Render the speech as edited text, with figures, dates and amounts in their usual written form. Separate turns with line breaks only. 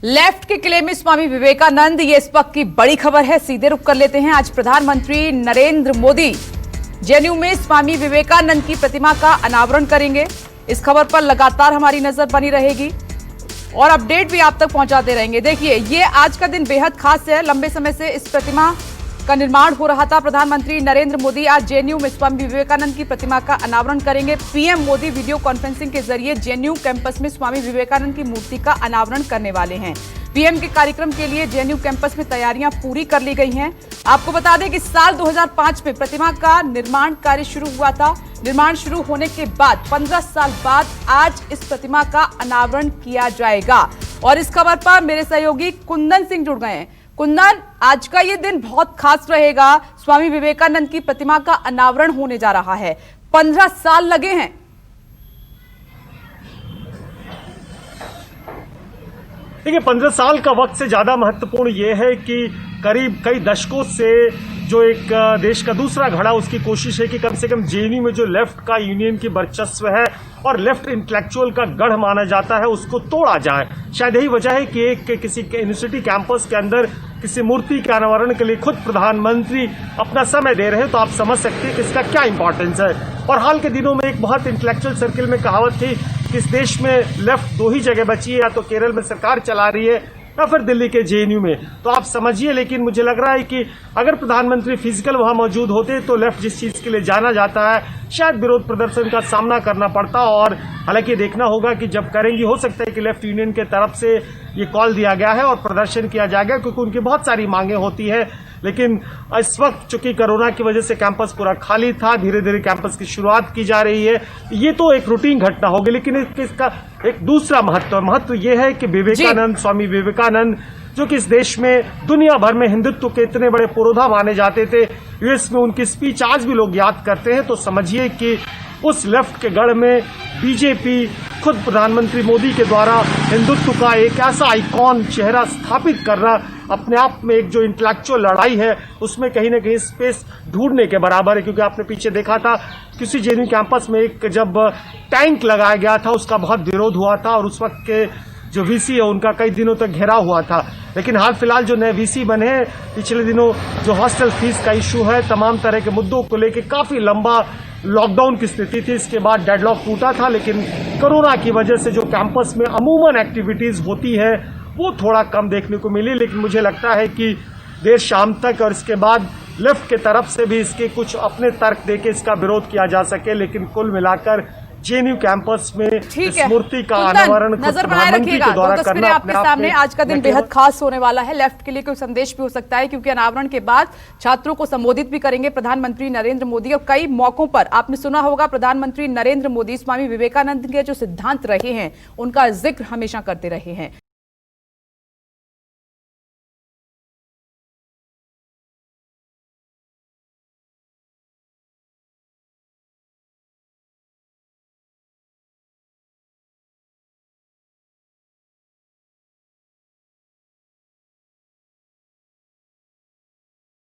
Left के किले में स्वामी विवेकानंद, ये इस वक्त की बड़ी खबर है। सीधे रुख कर लेते हैं। आज प्रधानमंत्री नरेंद्र मोदी जेएनयू में स्वामी विवेकानंद की प्रतिमा का अनावरण करेंगे। इस खबर पर लगातार हमारी नजर बनी रहेगी और अपडेट भी आप तक पहुंचाते रहेंगे। देखिए, ये आज का दिन बेहद खास है। लंबे समय से इस प्रतिमा का निर्माण हो रहा था। प्रधानमंत्री नरेंद्र मोदी आज जेएनयू में स्वामी विवेकानंद की प्रतिमा का अनावरण करेंगे। पीएम मोदी वीडियो कॉन्फ्रेंसिंग के जरिए जेएनयू कैंपस में स्वामी विवेकानंद की मूर्ति का अनावरण करने वाले हैं। पीएम के कार्यक्रम के लिए जेएनयू कैंपस में तैयारियां पूरी कर ली गई हैं। आपको बता दें कि साल 2005 में प्रतिमा का निर्माण कार्य शुरू हुआ था। निर्माण शुरू होने के बाद 15 साल बाद आज इस प्रतिमा का अनावरण किया जाएगा। और इस खबर पर मेरे सहयोगी कुंदन सिंह जुड़ गए हैं। कुंदन, आज का ये दिन बहुत खास रहेगा। स्वामी विवेकानंद की प्रतिमा का अनावरण होने जा रहा है। 15 साल लगे हैं।
देखिए, 15 साल का वक्त से ज्यादा महत्वपूर्ण यह है कि करीब कई दशकों से जो एक देश का दूसरा घड़ा, उसकी कोशिश है कि कम से कम जेएनयू में जो लेफ्ट का यूनियन की वर्चस्व है और लेफ्ट इंटेलेक्चुअल का गढ़ माना जाता है, उसको तोड़ा जाए। शायद यही वजह है कि एक किसी यूनिवर्सिटी कैंपस के अंदर किसी मूर्ति के अनावरण के लिए खुद प्रधानमंत्री अपना समय दे रहे हैं, तो आप समझ सकते हैं कि इसका क्या इंपॉर्टेंस है। और हाल के दिनों में एक बहुत इंटेलेक्चुअल सर्किल में कहावत थी कि इस देश में लेफ्ट दो ही जगह बची है, या तो केरल में सरकार चला रही है या फिर दिल्ली के जेएनयू में। तो आप समझिए, लेकिन मुझे लग रहा है कि अगर प्रधानमंत्री फिजिकल वहां मौजूद होते तो लेफ्ट जिस चीज के लिए जाना जाता है, शायद विरोध प्रदर्शन का सामना करना पड़ता। और हालांकि देखना होगा कि जब करेंगी, हो सकता है कि लेफ्ट यूनियन के तरफ से ये कॉल दिया गया है और प्रदर्शन किया जाएगा, क्योंकि उनकी बहुत सारी मांगे होती है। लेकिन इस वक्त चूंकि कोरोना की वजह से कैंपस पूरा खाली था, धीरे धीरे कैंपस की शुरुआत की जा रही है। ये तो एक रूटीन घटना होगी, लेकिन इसका एक दूसरा महत्व यह है कि विवेकानंद, स्वामी विवेकानंद, जो कि इस देश में दुनिया भर में हिंदुत्व के इतने बड़े पुरोधा माने जाते थे, यूएस में उनकी स्पीच आज भी लोग याद करते हैं। तो समझिए कि उस लेफ्ट के गढ़ में बीजेपी खुद प्रधानमंत्री मोदी के द्वारा हिंदुत्व का एक ऐसा आइकॉन चेहरा स्थापित करना अपने आप में एक जो इंटेलेक्चुअल लड़ाई है, उसमें कहीं ना कहीं स्पेस ढूंढने के बराबर है। क्योंकि आपने पीछे देखा था, किसी जेएनयू कैंपस में एक जब टैंक लगाया गया था, उसका बहुत विरोध हुआ था और उस वक्त के जो वीसी है उनका कई दिनों तक घेराव हुआ था। लेकिन हाल फिलहाल जो नए वीसी बने हैं, पिछले दिनों जो हॉस्टल फीस का इशू है, तमाम तरह के मुद्दों को लेकर काफी लंबा लॉकडाउन की स्थिति थी, इसके बाद डेडलॉक टूटा था। लेकिन कोरोना की वजह से जो कैंपस में अमूमन एक्टिविटीज होती है वो थोड़ा कम देखने को मिली। लेकिन मुझे लगता है कि देर शाम तक और इसके बाद लेफ्ट के तरफ से भी इसके कुछ अपने तर्क देके इसका विरोध किया जा सके। लेकिन कुल मिलाकर जेएनयू कैंपस में इस मूर्ति का अनावरण
नजर बनाए रखिएगा। तो तस्वीरें आपके सामने। आज का दिन बेहद खास होने वाला है। लेफ्ट के लिए कोई संदेश भी हो सकता है, क्योंकि अनावरण के बाद छात्रों को संबोधित भी करेंगे प्रधानमंत्री नरेंद्र मोदी। और कई मौकों पर आपने सुना होगा, प्रधानमंत्री नरेंद्र मोदी स्वामी विवेकानंद के जो सिद्धांत रहे हैं उनका जिक्र हमेशा करते रहे हैं।